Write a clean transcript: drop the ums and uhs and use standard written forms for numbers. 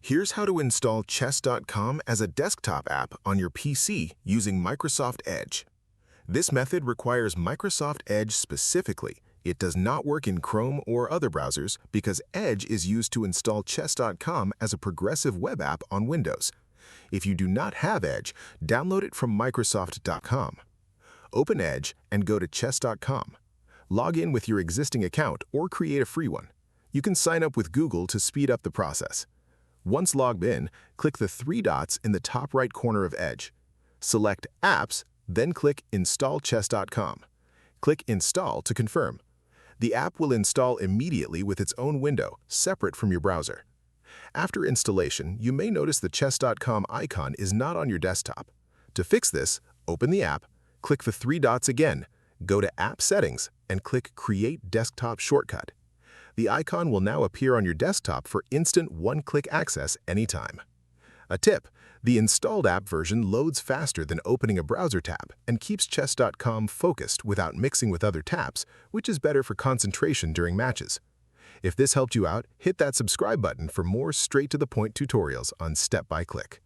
Here's how to install Chess.com as a desktop app on your PC using Microsoft Edge. This method requires Microsoft Edge specifically. It does not work in Chrome or other browsers because Edge is used to install Chess.com as a progressive web app on Windows. If you do not have Edge, download it from Microsoft.com. Open Edge and go to Chess.com. Log in with your existing account or create a free one. You can sign up with Google to speed up the process. Once logged in, click the three dots in the top right corner of Edge. Select Apps, then click Install Chess.com. Click Install to confirm. The app will install immediately with its own window, separate from your browser. After installation, you may notice the Chess.com icon is not on your desktop. To fix this, open the app, click the three dots again, go to App Settings, and click Create Desktop Shortcut. The icon will now appear on your desktop for instant one-click access anytime. A tip: the installed app version loads faster than opening a browser tab and keeps Chess.com focused without mixing with other tabs, which is better for concentration during matches. If this helped you out, hit that subscribe button for more straight-to-the-point tutorials on Step by Click.